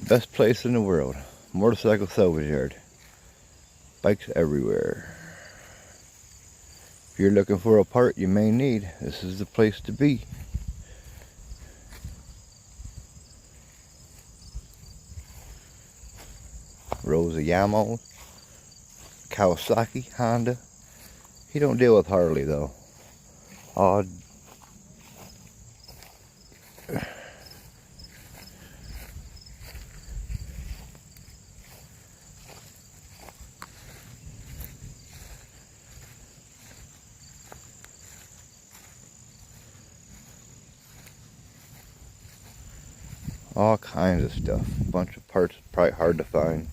Best place in the world. Motorcycle salvage yard. Bikes everywhere. If you're looking for a part you may need, this is the place to be. Rows of Yamaha, Kawasaki, Honda. He don't deal with Harley though. Odd. All kinds of stuff. A bunch of parts probably hard to find.